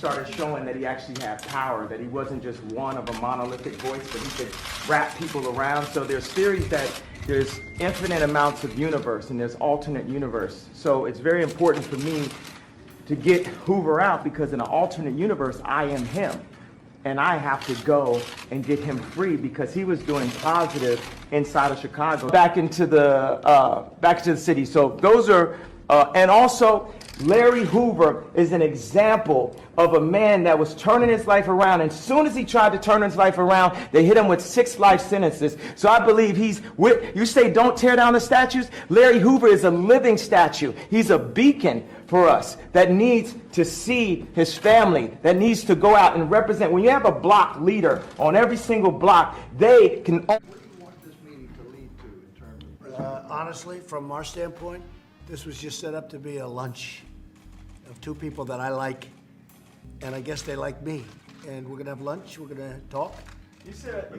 started showing that he actually had power, that he wasn't just one of a monolithic voice, but he could wrap people around. So there's theories that there's infinite amounts of universe and there's alternate universe. So it's very important for me to get Hoover out, because in an alternate universe, I am him. And I have to go and get him free because he was doing positive inside of Chicago. Back into the city. So those are, and also Larry Hoover is an example of a man that was turning his life around. And as soon as he tried to turn his life around, they hit him with 6 life sentences. So I believe you say don't tear down the statues. Larry Hoover is a living statue. He's a beacon for us that needs to see his family, that needs to go out and represent. When you have a block leader on every single block, they can... What do you want this meeting to lead to in terms of... honestly, from our standpoint, this was just set up to be a lunch of 2 people that I like, and I guess they like me. And we're gonna have lunch, we're gonna talk. You said,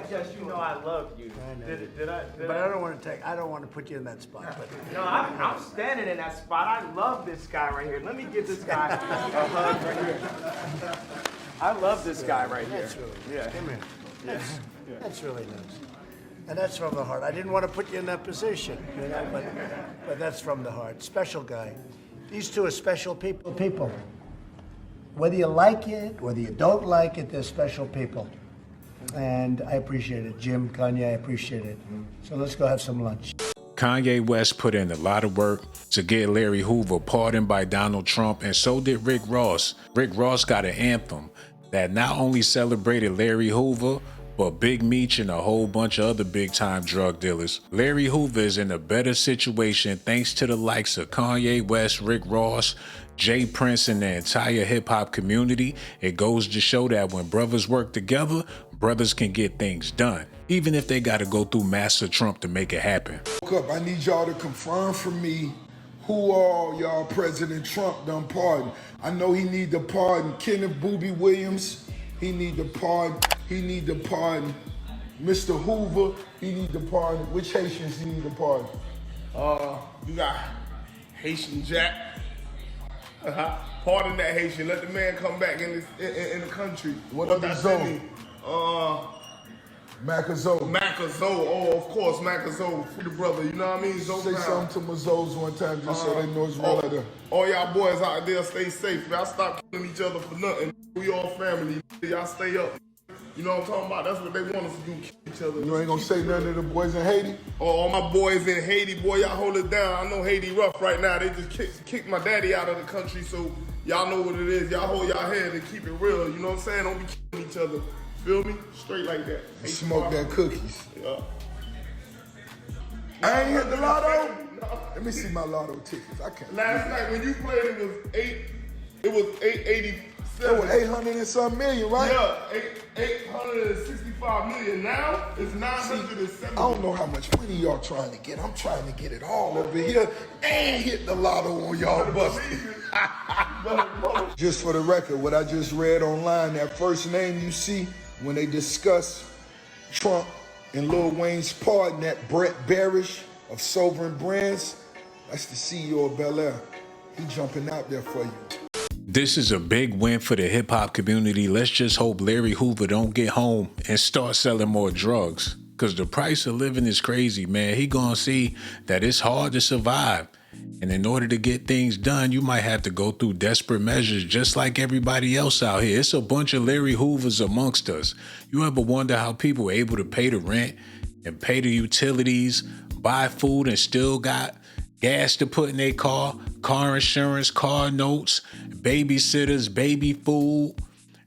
yes, you know I love you. I know. But I don't want to put you in that spot. But. No, I'm standing in that spot. I love this guy right here. Let me give this guy a hug right here. I love this guy right here. That's really nice. Yeah. Come here. That's really nice. And that's from the heart. I didn't want to put you in that position, you know, but that's from the heart. Special guy. These 2 are special people. Whether you like it, whether you don't like it, they're special people. And I appreciate it. Jim, Kanye, I appreciate it. So let's go have some lunch. Kanye West put in a lot of work to get Larry Hoover pardoned by Donald Trump, and so did Rick Ross. Rick Ross got an anthem that not only celebrated Larry Hoover, but Big Meech and a whole bunch of other big-time drug dealers. Larry Hoover is in a better situation thanks to the likes of Kanye West, Rick Ross, Jay Prince, and the entire hip-hop community. It goes to show that when brothers work together, brothers can get things done, even if they got to go through Master Trump to make it happen. I need y'all to confirm for me who all y'all President Trump done pardon. I know he need to pardon Kenneth Booby Williams. He need to pardon Mr. Hoover. He need to pardon. Which Haitians he need to pardon? You got Haitian Jack. Pardon that Haitian. Let the man come back in the country. What other Zoe? Macazo. Oh, of course, Macazo. For the brother, you know what I mean? Say something to my Zoes one time just so they know it's real. All y'all boys out there, stay safe. Y'all stop killing each other for nothing. We all family. Y'all stay up. You know what I'm talking about? That's what they want us to do, kill each other. You ain't gonna say nothing to the boys in Haiti? Oh, all my boys in Haiti, boy, y'all hold it down. I know Haiti rough right now. They just kicked my daddy out of the country, so y'all know what it is. Y'all hold y'all head and keep it real. You know what I'm saying? Don't be killing each other. Feel me? Straight like that. Smoke that cookies. Yeah. I ain't hit the lotto? Let me see my lotto tickets. I can't. Last night when you played, it was 887. It was 800 and some million, right? Yeah, 865 million. Now it's 970. I don't know how much money y'all trying to get. I'm trying to get it all over here and hit the lotto on y'all busted. Just for the record, what I just read online, that first name you see when they discuss Trump and Lil Wayne's pardon, that Brett Barish of Sovereign Brands, that's the CEO of Bel Air. He jumping out there for you. This is a big win for the hip-hop community. Let's just hope Larry Hoover don't get home and start selling more drugs, because the price of living is crazy, man. He gonna see that it's hard to survive. And in order to get things done, you might have to go through desperate measures just like everybody else out here. It's a bunch of Larry Hoovers amongst us. You ever wonder how people are able to pay the rent and pay the utilities, buy food, and still got gas to put in their car insurance, car notes, babysitters, baby food?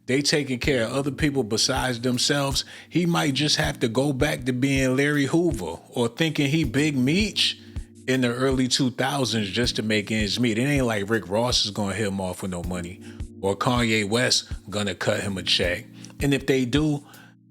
They taking care of other people besides themselves. He might just have to go back to being Larry Hoover or thinking he Big Meech in the early 2000s just to make ends meet. It ain't like Rick Ross is gonna hit him off with no money or Kanye West gonna cut him a check. And if they do,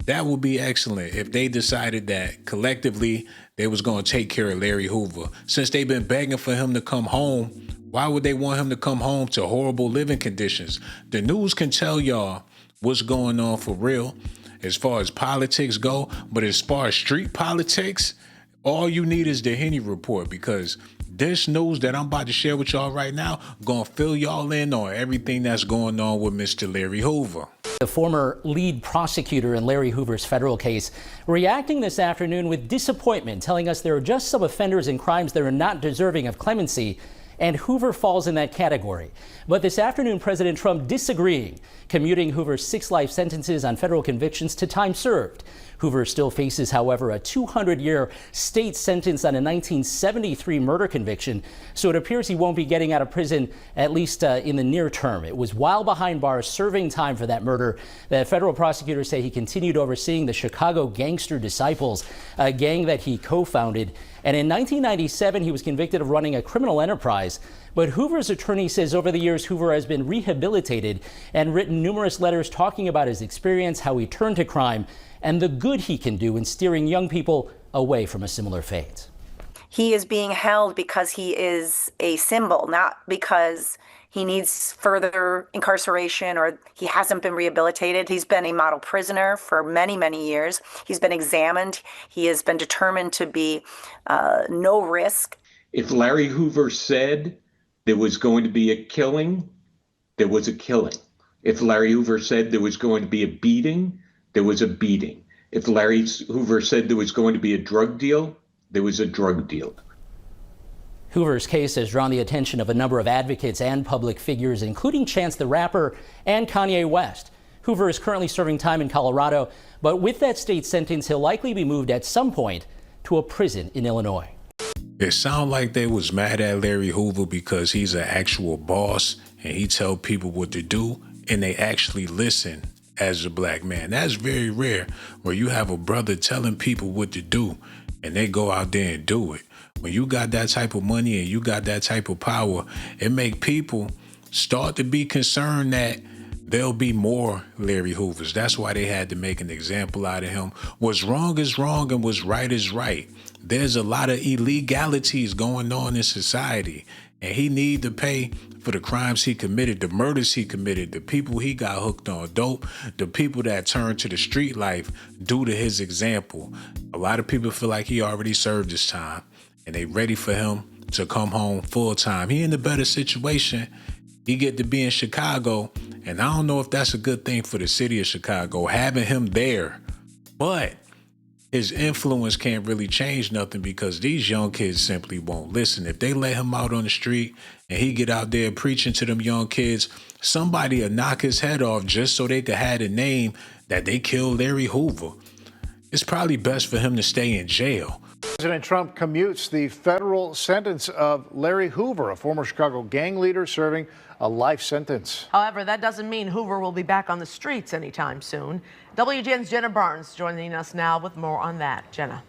that would be excellent. If they decided that collectively they was gonna take care of Larry Hoover. Since they've been begging for him to come home, why would they want him to come home to horrible living conditions? The news can tell y'all what's going on for real as far as politics go, but as far as street politics, all you need is the Henny Report, because this news that I'm about to share with y'all right now gonna fill y'all in on everything that's going on with Mr. Larry Hoover. The former lead prosecutor in Larry Hoover's federal case reacting this afternoon with disappointment, telling us there are just some offenders and crimes that are not deserving of clemency, and Hoover falls in that category. But this afternoon, President Trump disagreeing, commuting Hoover's 6 life sentences on federal convictions to time served. Hoover still faces, however, a 200-year state sentence on a 1973 murder conviction, so it appears he won't be getting out of prison, at least in the near term. It was while behind bars serving time for that murder that federal prosecutors say he continued overseeing the Chicago Gangster Disciples, a gang that he co-founded. And in 1997, he was convicted of running a criminal enterprise. But Hoover's attorney says over the years, Hoover has been rehabilitated and written numerous letters talking about his experience, how he turned to crime, and the good he can do in steering young people away from a similar fate. He is being held because he is a symbol, not because he needs further incarceration or he hasn't been rehabilitated. He's been a model prisoner for many, many years. He's been examined. He has been determined to be no risk. If Larry Hoover said there was going to be a killing, there was a killing. If Larry Hoover said there was going to be a beating, there was a beating. If Larry Hoover said there was going to be a drug deal, there was a drug deal. Hoover's case has drawn the attention of a number of advocates and public figures, including Chance the Rapper and Kanye West. Hoover is currently serving time in Colorado, but with that state sentence, he'll likely be moved at some point to a prison in Illinois. It sounds like they was mad at Larry Hoover because he's an actual boss and he tell people what to do and they actually listen as a black man. That's very rare where you have a brother telling people what to do and they go out there and do it. When you got that type of money and you got that type of power, it make people start to be concerned that there'll be more Larry Hoovers. That's why they had to make an example out of him. What's wrong is wrong and what's right is right. There's a lot of illegalities going on in society, and he need to pay for the crimes he committed, the murders he committed, the people he got hooked on dope, the people that turned to the street life due to his example. A lot of people feel like he already served his time, and they ready for him to come home full time. He in a better situation. He get to be in Chicago, and I don't know if that's a good thing for the city of Chicago, having him there. But his influence can't really change nothing because these young kids simply won't listen. If they let him out on the street and he get out there preaching to them young kids, somebody will knock his head off just so they could have the name that they killed Larry Hoover. It's probably best for him to stay in jail. President Trump commutes the federal sentence of Larry Hoover, a former Chicago gang leader serving a life sentence. However, that doesn't mean Hoover will be back on the streets anytime soon. WGN's Jenna Barnes joining us now with more on that. Jenna.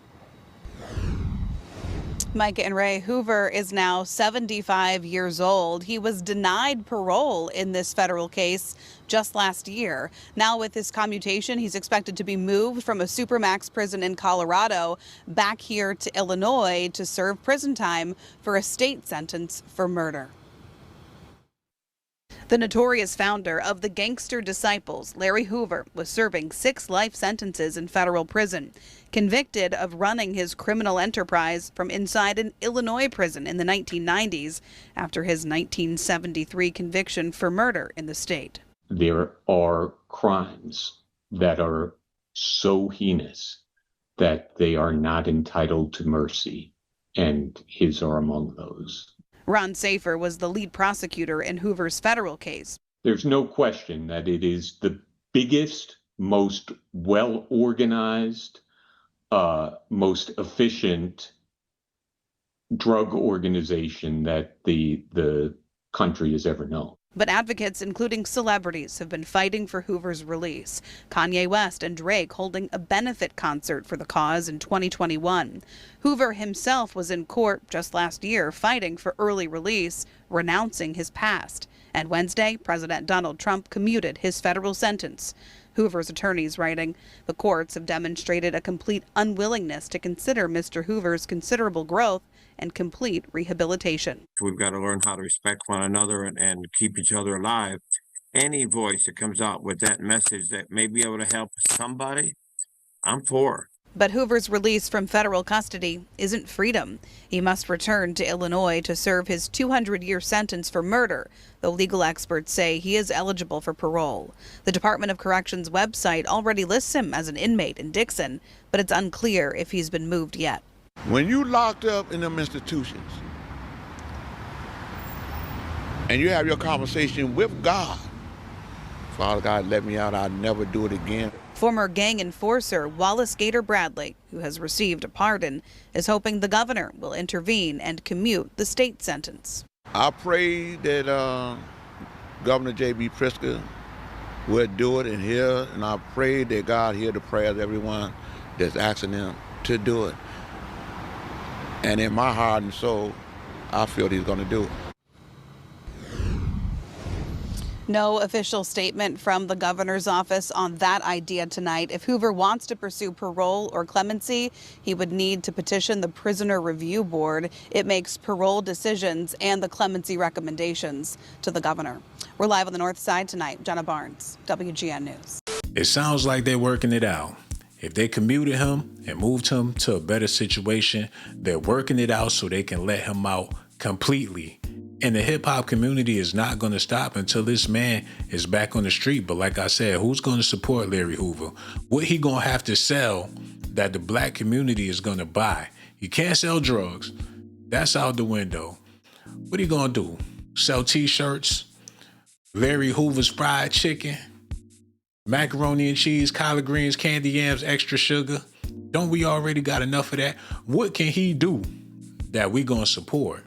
Mike and Ray, Hoover is now 75 years old. He was denied parole in this federal case just last year. Now with his commutation, he's expected to be moved from a supermax prison in Colorado back here to Illinois to serve prison time for a state sentence for murder. The notorious founder of the Gangster Disciples, Larry Hoover, was serving 6 life sentences in federal prison, convicted of running his criminal enterprise from inside an Illinois prison in the 1990s after his 1973 conviction for murder in the state. There are crimes that are so heinous that they are not entitled to mercy, and his are among those. Ron Safer was the lead prosecutor in Hoover's federal case. There's no question that it is the biggest, most well-organized, most efficient drug organization that the country has ever known. But advocates, including celebrities, have been fighting for Hoover's release. Kanye West and Drake holding a benefit concert for the cause in 2021. Hoover himself was in court just last year fighting for early release, renouncing his past. And Wednesday, President Donald Trump commuted his federal sentence. Hoover's attorneys writing, the courts have demonstrated a complete unwillingness to consider Mr. Hoover's considerable growth and complete rehabilitation. We've got to learn how to respect one another and keep each other alive. Any voice that comes out with that message that may be able to help somebody, I'm for. But Hoover's release from federal custody isn't freedom. He must return to Illinois to serve his 200-year sentence for murder, though legal experts say he is eligible for parole. The Department of Corrections website already lists him as an inmate in Dixon, but it's unclear if he's been moved yet. When you locked up in them institutions and you have your conversation with God, Father God, let me out, I'll never do it again. Former gang enforcer Wallace Gator Bradley, who has received a pardon, is hoping the governor will intervene and commute the state sentence. I pray that Governor J.B. Pritzker will do it and I pray that God hear the prayers of everyone that's asking him to do it. And in my heart and soul, I feel he's going to do it. No official statement from the governor's office on that idea tonight. If Hoover wants to pursue parole or clemency, he would need to petition the Prisoner Review Board. It makes parole decisions and the clemency recommendations to the governor. We're live on the north side tonight. Jenna Barnes, WGN News. It sounds like they're working it out. If they commuted him and moved him to a better situation, they're working it out so they can let him out completely. And the hip hop community is not going to stop until this man is back on the street. But like I said, who's going to support Larry Hoover? What he going to have to sell that the black community is going to buy? You can't sell drugs. That's out the window. What are you going to do? Sell t-shirts? Larry Hoover's fried chicken? Macaroni and cheese, collard greens, candy yams, extra sugar? Don't we already got enough of that? What can he do that we going to support?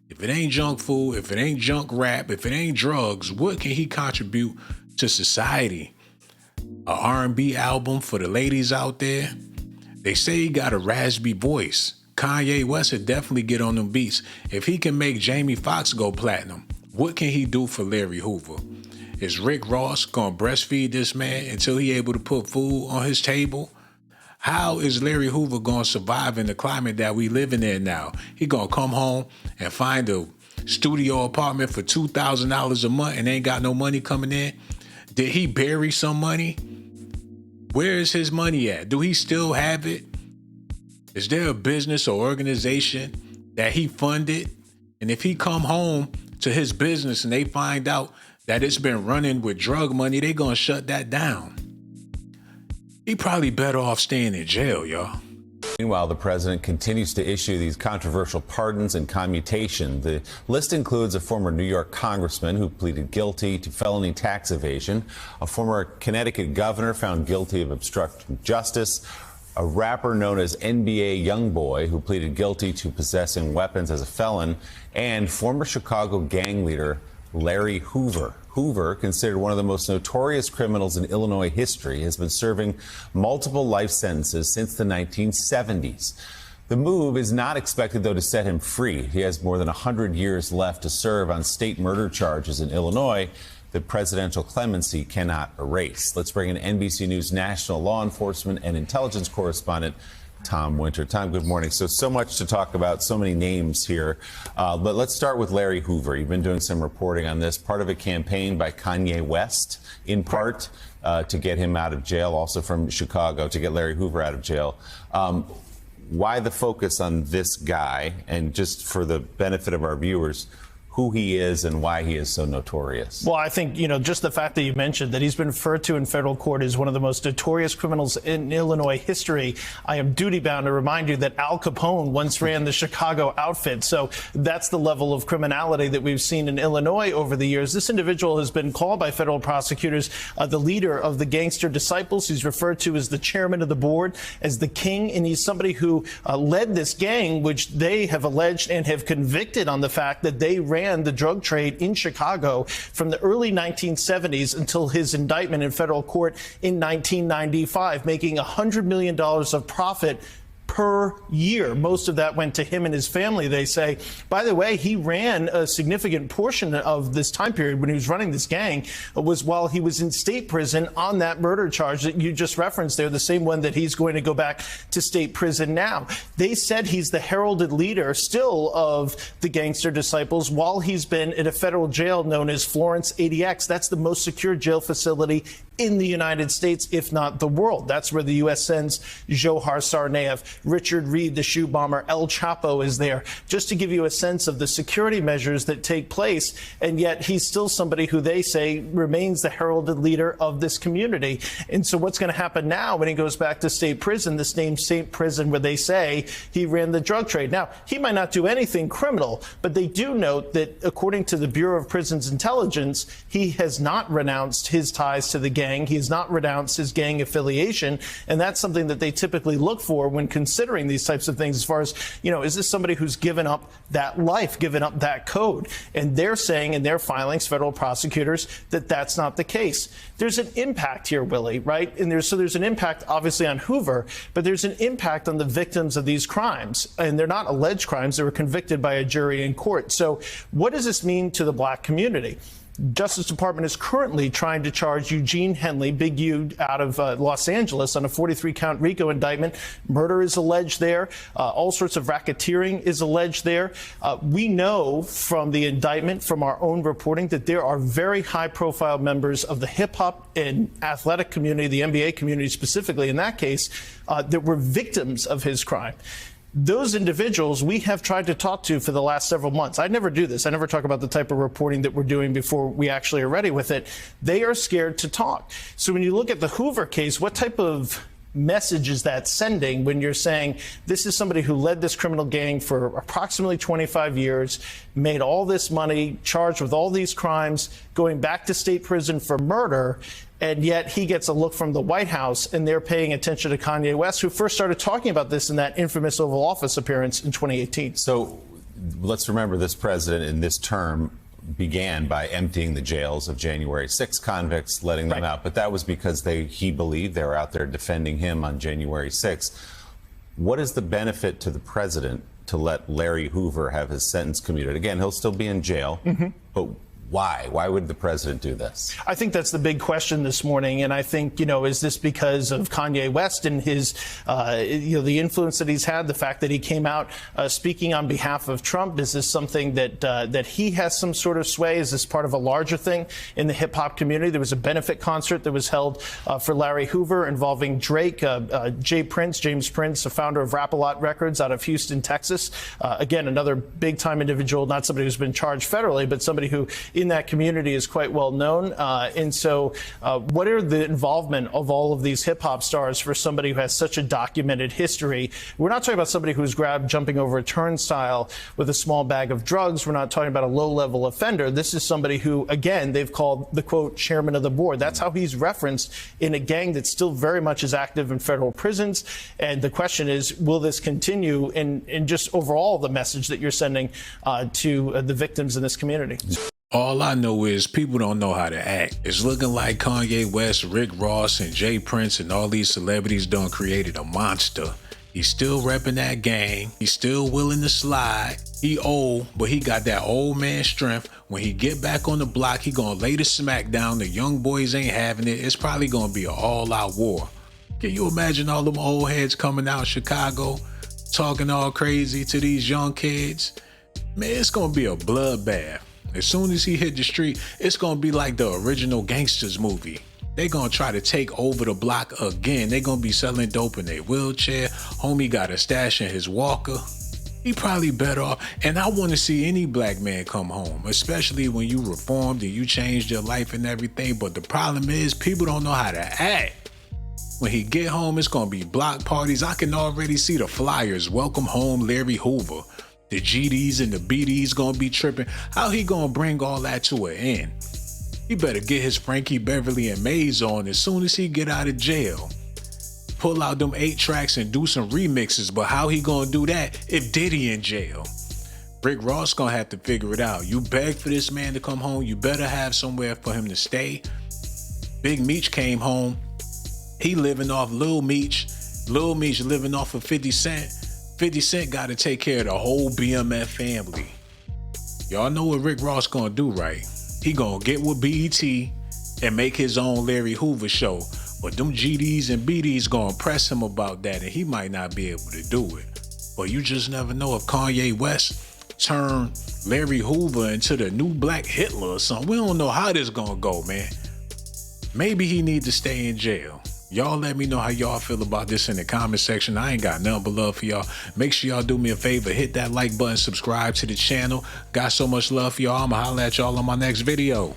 If it ain't junk food, if it ain't junk rap, if it ain't drugs, what can he contribute to society? A R&B album for the ladies out there? They say he got a raspy voice. Kanye West would definitely get on them beats. If he can make Jamie Foxx go platinum, what can he do for Larry Hoover? Is Rick Ross gonna breastfeed this man until he able to put food on his table? How is Larry Hoover gonna survive in the climate that we living in now? He gonna come home and find a studio apartment for $2,000 a month and ain't got no money coming in? Did he bury some money? Where is his money at? Do he still have it? Is there a business or organization that he funded? And if he come home to his business and they find out that it's been running with drug money, they gonna shut that down. He probably better off staying in jail, y'all. Meanwhile, the president continues to issue these controversial pardons and commutation. The list includes a former New York congressman who pleaded guilty to felony tax evasion, a former Connecticut governor found guilty of obstructing justice, a rapper known as NBA Youngboy who pleaded guilty to possessing weapons as a felon, and former Chicago gang leader Larry Hoover. Hoover, considered one of the most notorious criminals in Illinois history, has been serving multiple life sentences since the 1970s. The move is not expected, though, to set him free. He has more than 100 years left to serve on state murder charges in Illinois that presidential clemency cannot erase. Let's bring in NBC News national law enforcement and intelligence correspondent Tom Winter. Tom, good morning. So much to talk about, so many names here. But let's start with Larry Hoover. You've been doing some reporting on this, part of a campaign by Kanye West, in part, to get him out of jail, also from Chicago, to get Larry Hoover out of jail. Why the focus on this guy? And just for the benefit of our viewers, who he is and why he is so notorious. Well, I think, just the fact that you mentioned that he's been referred to in federal court as one of the most notorious criminals in Illinois history. I am duty-bound to remind you that Al Capone once ran the Chicago outfit. So that's the level of criminality that we've seen in Illinois over the years. This individual has been called by federal prosecutors the leader of the Gangster Disciples. He's referred to as the chairman of the board, as the king, and he's somebody who led this gang, which they have alleged and have convicted on the fact that they ran the drug trade in Chicago from the early 1970s until his indictment in federal court in 1995, making $100 million of profit per year. Most of that went to him and his family, they say. By the way, he ran a significant portion of this time period when he was running this gang was while he was in state prison on that murder charge that you just referenced there, the same one that he's going to go back to state prison now. They said he's the heralded leader still of the gangster disciples while he's been in a federal jail known as Florence ADX. That's the most secure jail facility in the United States, if not the world. That's where the U.S. sends Johar Tsarnaev, Richard Reed, the shoe bomber, El Chapo is there, just to give you a sense of the security measures that take place. And yet he's still somebody who they say remains the heralded leader of this community. And so what's going to happen now when he goes back to state prison, this same state prison where they say he ran the drug trade? Now, he might not do anything criminal, but they do note that according to the Bureau of Prisons Intelligence, he has not renounced his ties to the gang. He has not renounced his gang affiliation. And that's something that they typically look for when considering these types of things as far as, is this somebody who's given up that life, given up that code? And they're saying in their filings, federal prosecutors, that that's not the case. There's an impact here, Willie, right? And there's an impact obviously on Hoover, but there's an impact on the victims of these crimes. And they're not alleged crimes. They were convicted by a jury in court. So what does this mean to the black community? Justice Department is currently trying to charge Eugene Henley, Big U, out of Los Angeles on a 43-count RICO indictment. Murder is alleged there. All sorts of racketeering is alleged there. We know from the indictment, from our own reporting, that there are very high-profile members of the hip-hop and athletic community, the NBA community specifically in that case, that were victims of his crime. Those individuals we have tried to talk to for the last several months. I never do this. I never talk about the type of reporting that we're doing before we actually are ready with it. They are scared to talk. So when you look at the Hoover case, what type of message is that sending when you're saying this is somebody who led this criminal gang for approximately 25 years, made all this money, charged with all these crimes, going back to state prison for murder, and yet he gets a look from the White House, and they're paying attention to Kanye West, who first started talking about this in that infamous Oval Office appearance in 2018. So let's remember this president in this term began by emptying the jails of January 6 convicts, letting them out. But that was because he believed they were out there defending him on January 6. What is the benefit to the president to let Larry Hoover have his sentence commuted? Again, he'll still be in jail, but why? Why would the president do this? I think that's the big question this morning. And I think, is this because of Kanye West and his, the influence that he's had, the fact that he came out speaking on behalf of Trump? Is this something that he has some sort of sway? Is this part of a larger thing in the hip hop community? There was a benefit concert that was held for Larry Hoover involving Drake, James Prince, a founder of Rap-A-Lot Records out of Houston, Texas. Again, another big time individual, not somebody who's been charged federally, but somebody who in that community is quite well known. And so what are the involvement of all of these hip hop stars for somebody who has such a documented history? We're not talking about somebody who's grabbed jumping over a turnstile with a small bag of drugs. We're not talking about a low level offender. This is somebody who, again, they've called the quote chairman of the board. That's how he's referenced in a gang that still very much is active in federal prisons. And the question is, will this continue in just overall the message that you're sending to the victims in this community? All I know is people don't know how to act. It's looking like Kanye West, Rick Ross, and Jay Prince and all these celebrities done created a monster. He's still repping that gang. He's still willing to slide. He old, but he got that old man strength. When he get back on the block, he gonna lay the smack down. The young boys ain't having it. It's probably gonna be an all-out war. Can you imagine all them old heads coming out Chicago, talking all crazy to these young kids? Man, it's gonna be a bloodbath. As soon as he hit the street, it's gonna be like the original Gangsters movie. They gonna try to take over the block again. They gonna be selling dope in their wheelchair. Homie got a stash in his walker. He probably better off. And I wanna see any black man come home, especially when you reformed and you changed your life and everything. But the problem is people don't know how to act. When he get home, it's gonna be block parties. I can already see the flyers. Welcome home, Larry Hoover. The GDs and the BDs gonna be tripping. How he gonna bring all that to an end? He better get his Frankie Beverly and Maze on as soon as he get out of jail. Pull out them 8 tracks and do some remixes, but how he gonna do that if Diddy in jail? Rick Ross gonna have to figure it out. You beg for this man to come home, you better have somewhere for him to stay. Big Meech came home. He living off Lil Meech Lil Meech living off of 50 Cent. 50 Cent got to take care of the whole BMF family. Y'all know what Rick Ross gonna do, right? He gonna get with BET and make his own Larry Hoover show. But them GDs and BDs gonna press him about that, and he might not be able to do it. But you just never know if Kanye West turn Larry Hoover into the new Black Hitler or something. We don't know how this gonna go, man. Maybe he need to stay in jail. Y'all let me know how y'all feel about this in the comment section. I ain't got nothing but love for y'all. Make sure y'all do me a favor. Hit that like button, subscribe to the channel. Got so much love for y'all. I'ma holler at y'all on my next video.